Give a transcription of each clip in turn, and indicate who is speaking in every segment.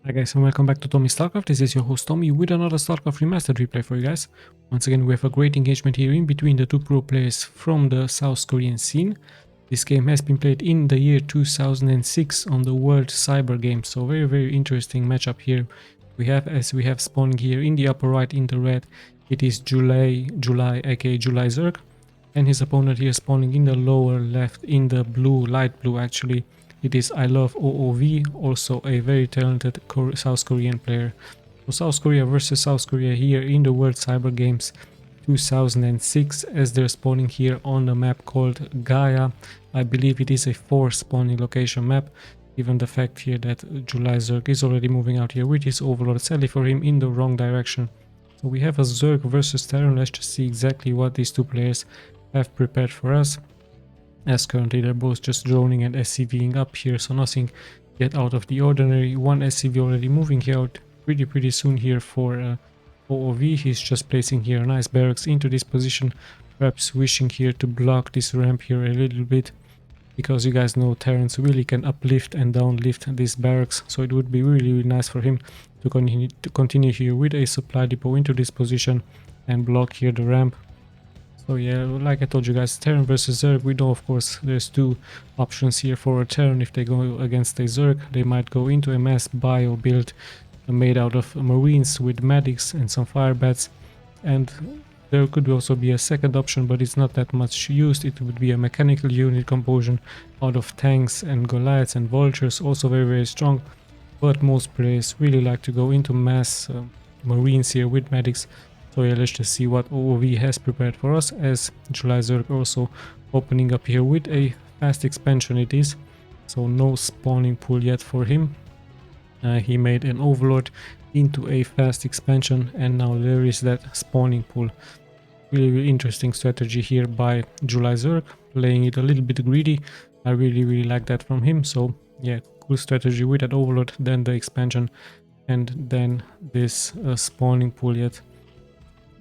Speaker 1: Hi guys, and welcome back to Tommy's Starcraft. This is your host Tommy with another Starcraft Remastered replay for you guys. Once again, we have a great engagement here in between the two pro players from the South Korean scene. This game has been played in the year 2006 on the World Cyber Games, so very interesting matchup here. We have spawning here in the upper right in the red, it is July aka JULYZERG, and his opponent here spawning in the lower left in the blue, light blue actually. It is ILOVEOOV, also a very talented South Korean player. So South Korea versus South Korea here in the World Cyber Games 2006, as they're spawning here on a map called Gaia. I believe it is a 4 spawning location map, given the fact here that JULYZERG is already moving out here with his overlord, sadly for him in the wrong direction. So we have a Zerg versus Terran. Let's just see exactly what these two players have prepared for us, as currently they're both just droning and SCVing up here, so nothing yet out of the ordinary. One SCV already moving here out pretty soon here for OOV. He's just placing here a nice barracks into this position, perhaps wishing here to block this ramp here a little bit, because you guys know Terrans really can uplift and downlift this barracks, so it would be really nice for him to continue here with a supply depot into this position and block here the ramp. So yeah, like I told you guys, Terran versus Zerg, we know of course there's two options here for a Terran. If they go against a Zerg, they might go into a mass bio build made out of Marines with medics and some firebats, and there could also be a second option, but it's not that much used. It would be a mechanical unit composition out of tanks and Goliaths and Vultures, also very strong, but most players really like to go into mass Marines here with medics. So yeah, let's just see what OOV has prepared for us, as JULYZERG also opening up here with a fast expansion it is. So no spawning pool yet for him. He made an overlord into a fast expansion, and now there is that spawning pool. Really interesting strategy here by JULYZERG, playing it a little bit greedy. I really like that from him. So yeah, cool strategy with that overlord, then the expansion, and then this spawning pool yet.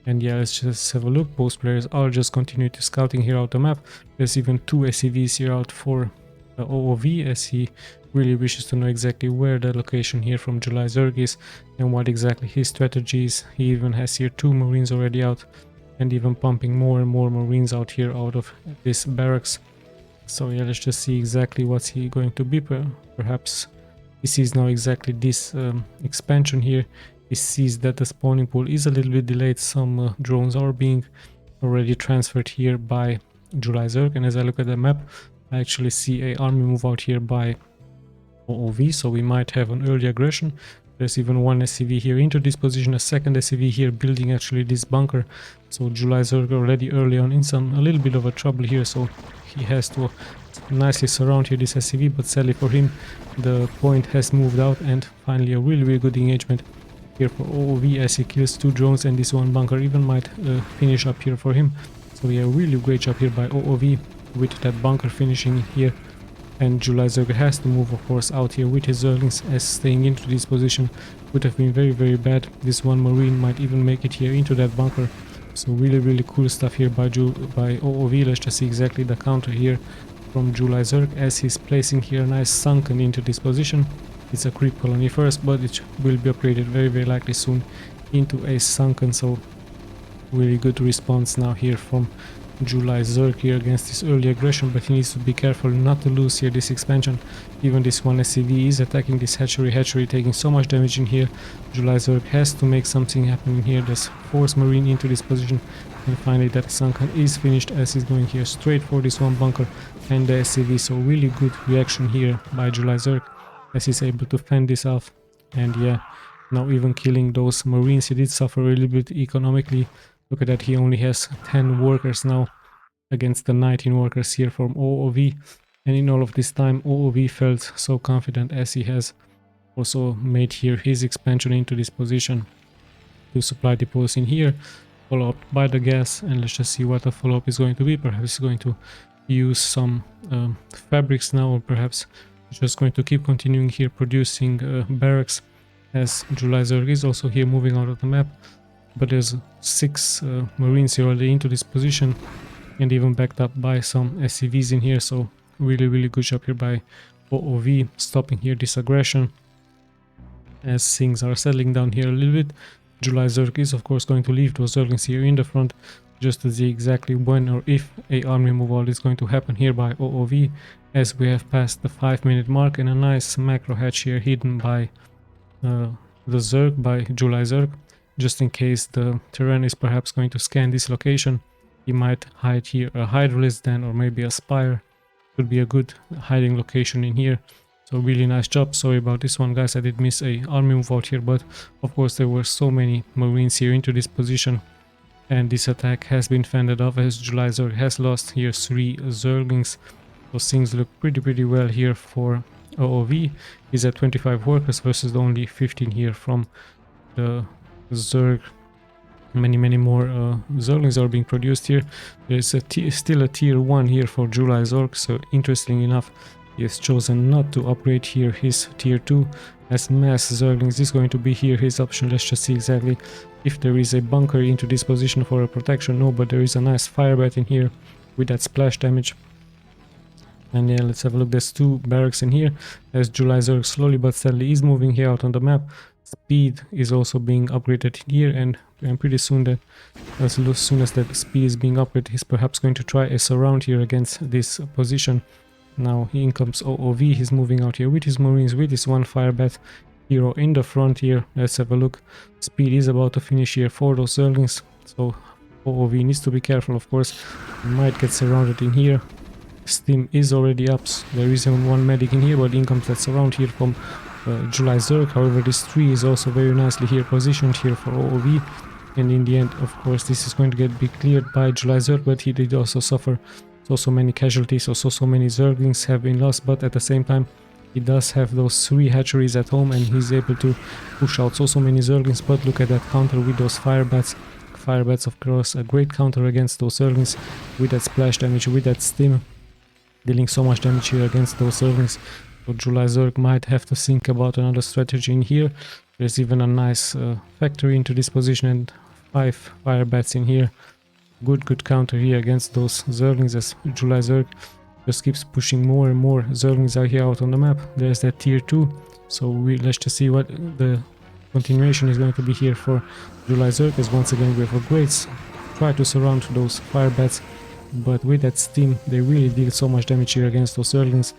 Speaker 1: And yeah, let's just have a look. Both players are just continuing to scouting here out the map. There's even 2 SCVs here out for OOV, as he really wishes to know exactly where the location here from JULYZERG is and what exactly his strategy is. He even has here 2 Marines already out, and even pumping more and more Marines out here out of this barracks. So yeah, let's just see exactly what's he going to be. Perhaps he sees now exactly this expansion here. He sees that the spawning pool is a little bit delayed. Some drones are being already transferred here by JULYZERG, and as I look at the map, I actually see a army move out here by OOV, so we might have an early aggression. There's even one SCV here into this position, a second SCV here building actually this bunker. So JULYZERG already early on in a little bit of a trouble here, so he has to nicely surround here this SCV, but sadly for him the point has moved out, and finally a really good engagement here for OOV, as he kills 2 drones, and this one bunker even might finish up here for him. So yeah, really great job here by OOV with that bunker finishing here. And JULYZERG has to move of course out here with his Zerglings, as staying into this position would have been very bad. This one Marine might even make it here into that bunker. So really cool stuff here by OOV. Let's just see exactly the counter here from JULYZERG, as he's placing here a nice sunken into this position. It's a creep colony first, but it will be upgraded very likely soon into a sunken. So really good response now here from JULYZERG here against this early aggression, but he needs to be careful not to lose here this expansion. Even this one SCV is attacking this hatchery, taking so much damage in here. JULYZERG has to make something happen in here. There's force Marine into this position, and finally that sunken is finished, as he's going here straight for this one bunker and the SCV. So really good reaction here by JULYZERG, as he's able to fend this off. And yeah, now even killing those Marines, he did suffer a little bit economically. Look at that, he only has 10 workers now against the 19 workers here from OOV. And in all of this time, OOV felt so confident, as he has also made here his expansion into this position. 2 supply depots in here, followed up by the gas. And let's just see what the follow-up is going to be. Perhaps he's going to use some fabrics now, or perhaps just going to keep continuing here producing barracks, as JULYZERG is also here moving out of the map. But there's 6 Marines here already into this position, and even backed up by some SCVs in here. So really good job here by OOV, stopping here this aggression. as things are settling down here a little bit. JULYZERG is of course going to leave those Zerglings here in the front just to see exactly when or if a army removal is going to happen here by OOV, as we have passed the 5-minute mark, and a nice macro hatch here hidden by the Zerg, by JULYZERG, just in case the Terran is perhaps going to scan this location. He might hide here a Hydralisk then, or maybe a Spire. Could be a good hiding location in here. So really nice job. Sorry about this one, guys. I did miss a army move out here, but of course there were so many Marines here into this position, and this attack has been fended off as JULYZERG has lost here 3 Zerglings. So things look pretty well here for OOV. He's at 25 workers versus only 15 here from the Zerg. Many more Zerglings are being produced here. There's still a tier 1 here for JULYZERG, so interestingly enough, he has chosen not to upgrade here his tier 2 as mass Zerglings is going to be here his option. Let's just see exactly if there is a bunker into this position for a protection. No, but there is a nice fire bat in here with that splash damage. And yeah, let's have a look. There's 2 barracks in here as JULYZERG slowly but steadily is moving here out on the map. Speed is also being upgraded here, and pretty soon that as soon as that speed is being upgraded, he's perhaps going to try a surround here against this position. Now in comes OOV. He's moving out here with his Marines, with his 1 Firebat hero in the front here. Let's have a look. Speed is about to finish here for those Zerglings, so OOV needs to be careful, of course. He might get surrounded in here. Steam is already up. There is even 1 medic in here, but in comes that surround here from JULYZERG. However, this tree is also very nicely here positioned here for OOV, and in the end, of course, this is going to be cleared by JULYZERG, but he did also suffer so many casualties. So many Zerglings have been lost, but at the same time he does have those 3 hatcheries at home, and he's able to push out so many Zerglings. But look at that counter with those Firebats. Firebats, of course, a great counter against those Zerglings with that splash damage, with that stim, dealing so much damage here against those Zerglings. So JULYZERG might have to think about another strategy in here. There's even a nice factory into this position and 5 Firebats in here. Good counter here against those Zerglings as JULYZERG just keeps pushing more and more Zerglings are here out on the map. There's that tier 2, so let's just see what the continuation is going to be here for JULYZERG, as once again we have a great try to surround those Firebats, but with that steam they really deal so much damage here against those Zerglings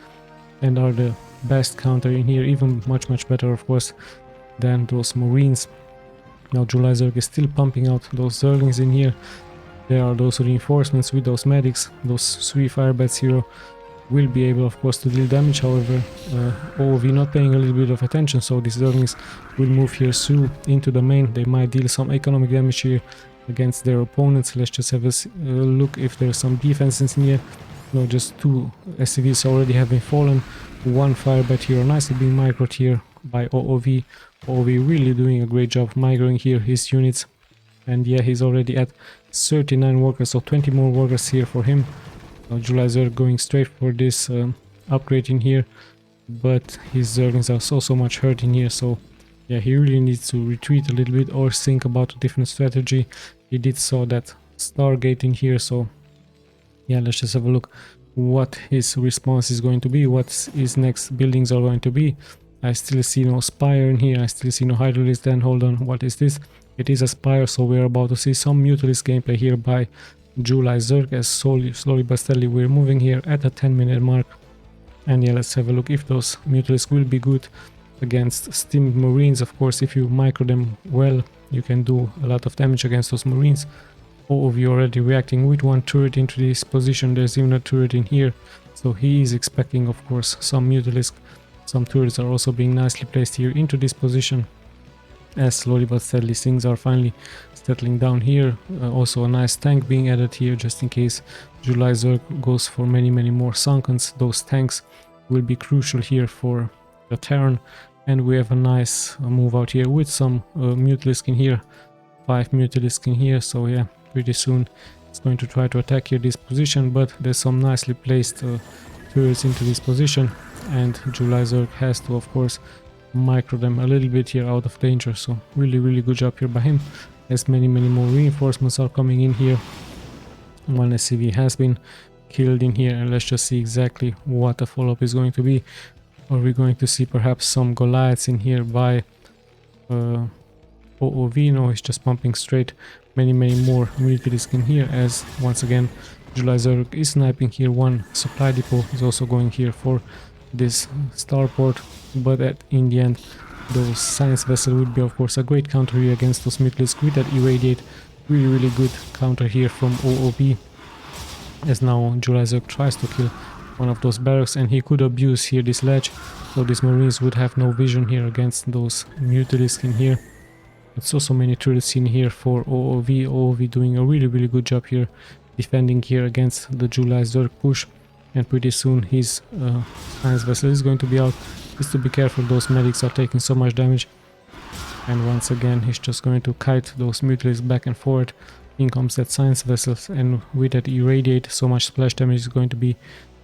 Speaker 1: and are the best counter in here, even much better of course than those Marines. Now JULYZERG is still pumping out those Zerglings in here. There are those reinforcements with those medics. Those 3 Firebats hero will be able of course to deal damage. However, OOV not paying a little bit of attention, so these Zerglings will move here through into the main. They might deal some economic damage here against their opponents. Let's just have a look if there's some defenses in here. No, just 2 SCVs already have been fallen. 1 Firebat hero nicely being microed here by OOV. OOV really doing a great job microing here his units. And yeah, he's already at 39 workers, so 20 more workers here for him. JULYZERG going straight for this upgrade in here, but his Zerglings are so much hurt in here, so yeah, he really needs to retreat a little bit or think about a different strategy. He did saw that Stargate in here, so yeah, let's just have a look what his response is going to be, what his next buildings are going to be. I still see no Spire in here, I still see no Hydralisk. Then hold on, what is this? It is a Spire, so we're about to see some Mutalisk gameplay here by JULYZERG as slowly but steadily we're moving here at the 10-minute mark. And yeah, let's have a look if those Mutalisk will be good against Steam Marines. Of course, if you micro them well, you can do a lot of damage against those Marines. OOV already reacting with 1 turret into this position. There's even a turret in here, so he is expecting of course some Mutalisk. Some turrets are also being nicely placed here into this position, as slowly but steadily things are finally settling down here. Also a nice tank being added here just in case JULYZERG goes for many more Sunkens. Those tanks will be crucial here for the Terran. And we have a nice move out here with some Mutalisk in here, 5 Mutalisk in here. So yeah, pretty soon it's going to try to attack here this position, but there's some nicely placed turrets into this position, and JULYZERG has to of course micro them a little bit here out of danger. So really good job here by him, as many more reinforcements are coming in here. 1 SCV has been killed in here, and let's just see exactly what the follow-up is going to be. Are we going to see perhaps some Goliaths in here by OOV. No, he's just pumping straight many more multi-disc in here, as once again JULYZERG is sniping here one supply depot. He's also going here for this starport, but in the end those science vessel would be of course a great counter here against those multi-disc with that irradiate. Really good counter here from OOV, as now JULYZERG tries to kill one of those barracks, and he could abuse here this ledge, so these marines would have no vision here against those multi-disc in here. But so many turrets in here for OOV. OOV doing a really good job here defending here against the JULYZERG push, and pretty soon his science vessel is going to be out. Just to be careful, those medics are taking so much damage, and once again he's just going to kite those multi-disc back and forth. In comes that science vessels, and with that irradiate, so much splash damage is going to be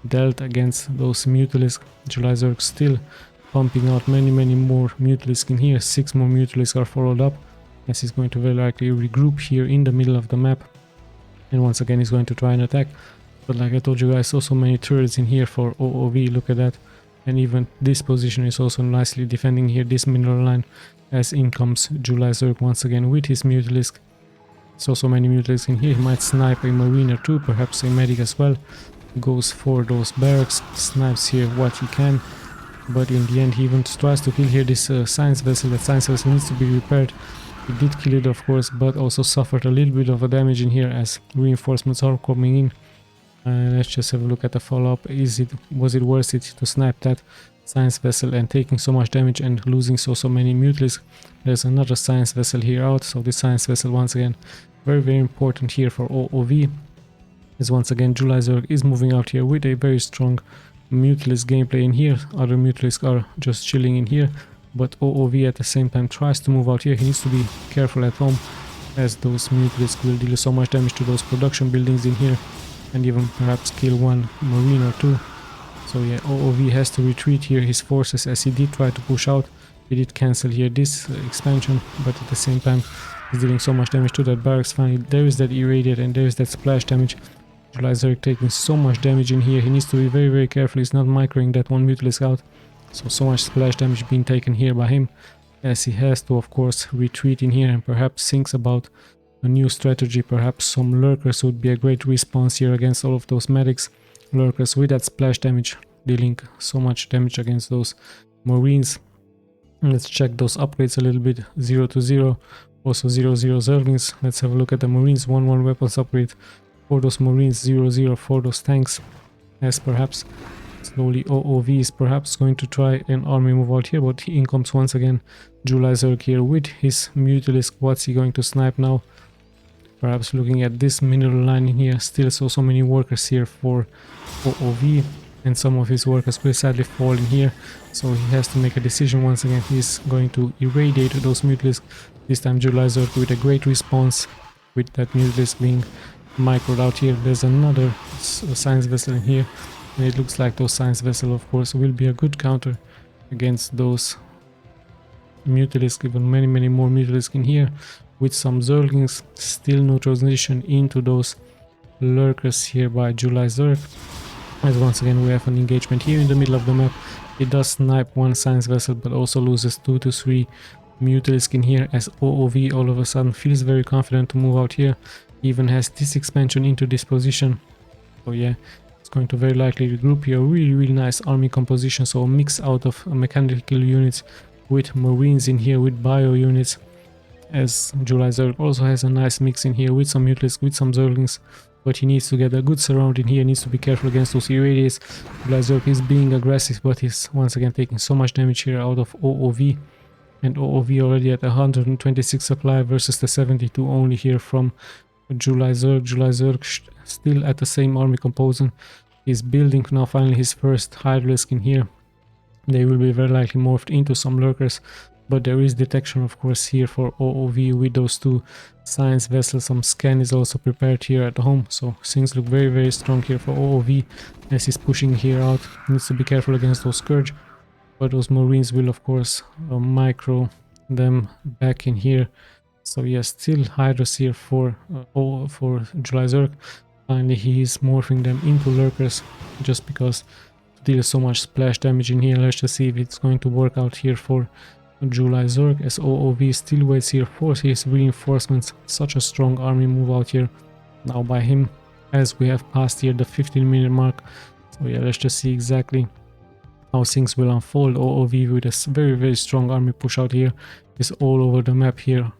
Speaker 1: dealt against those multi-disc. JULYZERG still pumping out many more multi-disc in here. 6 more multi-disc are followed up, as he's going to very likely regroup here in the middle of the map, and once again he's going to try and attack. But like I told you guys, so many turrets in here for OOV. Look at that. And even this position is also nicely defending here this mineral line, as in comes JULYZERG once again with his multi-disc. So many multi-disc in here. He might snipe a marine or two, perhaps a medic as well. Goes for those barracks, snipes here what he can, but in the end he even tries to kill here this science vessel. That science vessel needs to be repaired. He did kill it of course, but also suffered a little bit of a damage in here as reinforcements are coming in. Let's just have a look at the follow-up. Was it worth it to snipe that science vessel and taking so much damage and losing so many multi-disc? There's another science vessel here out, so this science vessel once again very important here for OOV, as once again JULYZERG is moving out here with a very strong multi-disc gameplay in here. Other multi-disc are just chilling in here, but OOV at the same time tries to move out here. He needs to be careful at home, as those multi-disc will deal so much damage to those production buildings in here, and even perhaps kill one marine or two. So yeah, OOV has to retreat here his forces, as he did try to push out. He did cancel here this expansion, but at the same time he's dealing so much damage to that barracks. Finally there is that irradiate and there is that splash damage. JULYZERG taking so much damage in here. He needs to be very careful. He's not microing that one multi-disc out, so much splash damage being taken here by him, as he has to of course retreat in here and perhaps thinks about a new strategy. Perhaps some lurkers would be a great response here against all of those medics. Lurkers with that splash damage dealing so much damage against those marines. Let's check those upgrades a little bit. 0 to 0, also 0 Zerglings. Let's have a look at the marines. 1 weapons upgrade for those marines, 0 for those tanks, as perhaps slowly OOV is perhaps going to try an army move out here, but in comes once again JULYZERG here with his multi-disc. What's he going to snipe now? Perhaps looking at this mineral line in here. Still so many workers here for OOV, and some of his workers will sadly fall in here, so he has to make a decision once again. He's going to irradiate those multi-disc. This time JULYZERG with a great response, with that multi-disc being microed out here. There's another science vessel in here, and it looks like those science vessel of course will be a good counter against those multi-disc. Even many more multi-disc in here, with some Zerglings. Still no transition into those lurkers here by JULYZERG, as once again we have an engagement here in the middle of the map. He does snipe one science vessel, but also loses 2 to 3 multi-disc in here, as OOV all of a sudden feels very confident to move out here. He even has this expansion into this position, so yeah, it's going to very likely regroup here. Really nice army composition, so a mix out of mechanical units with marines in here, with bio units, as JULYZERG also has a nice mix in here with some multi-disc, with some Zerglings, but he needs to get a good surround in here. Needs to be careful against those irradiates. JULYZERG is being aggressive, but he's once again taking so much damage here out of OOV, and OOV already at 126 supply versus the 72 only here from JULYZERG. JULYZERG still at the same army composition. He's building now finally his first Hydralisk in here. They will be very likely morphed into some lurkers, but there is detection of course here for OOV with those 2 science vessels. Some scan is also prepared here at home, so things look very strong here for OOV as he's pushing here out. Needs to be careful against those Scourge, but those marines will of course micro them back in here. So yeah, still Hydras here for JULYZERG. Finally he is morphing them into lurkers, just because to deal so much splash damage in here. Let's just see if it's going to work out here for JULYZERG, as OOV still waits here for his reinforcements. Such a strong army move out here now by him, as we have passed here the 15-minute mark. So yeah, let's just see exactly how things will unfold. OOV with a very strong army push out here is all over the map here,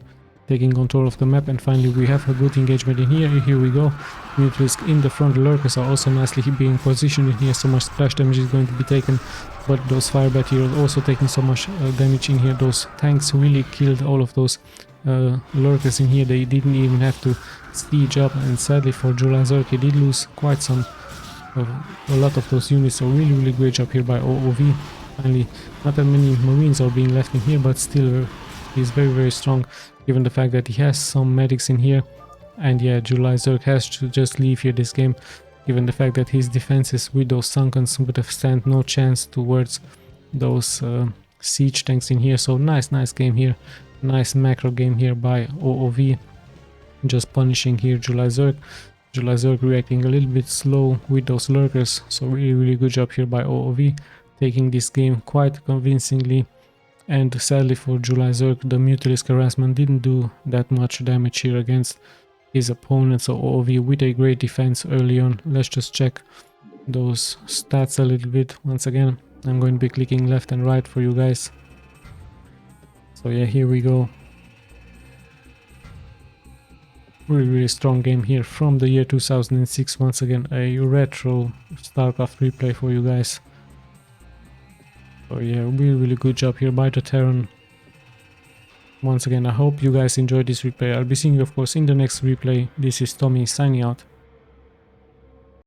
Speaker 1: taking control of the map, and finally we have a good engagement in here. Here we go. Mutalisk in the front. Lurkers are also nicely being positioned in here. So much splash damage is going to be taken, but those firebat here are also taking so much damage in here. Those tanks really killed all of those lurkers in here. They didn't even have to siege up, and sadly for JULYZERG, he did lose quite some a lot of those units. So really great job here by OOV. Finally, not that many marines are being left in here, but still he's very strong, given the fact that he has some medics in here. And yeah, JULYZERG has to just leave here this game, given the fact that his defenses with those Sunkens would have stand no chance towards those siege tanks in here. So nice game here, nice macro game here by OOV, just punishing here JULYZERG. JULYZERG reacting a little bit slow with those lurkers, so really good job here by OOV, taking this game quite convincingly. And sadly for JULYZERG, the Mutalisk harassment didn't do that much damage here against his opponent. So OOV with a great defense early on. Let's just check those stats a little bit. Once again, I'm going to be clicking left and right for you guys. So yeah, here we go. Really strong game here from the year 2006. Once again, a retro Starcraft replay for you guys. So yeah, really good job here by the Terran. Once again, I hope you guys enjoyed this replay. I'll be seeing you of course in the next replay. This is Tommy signing out.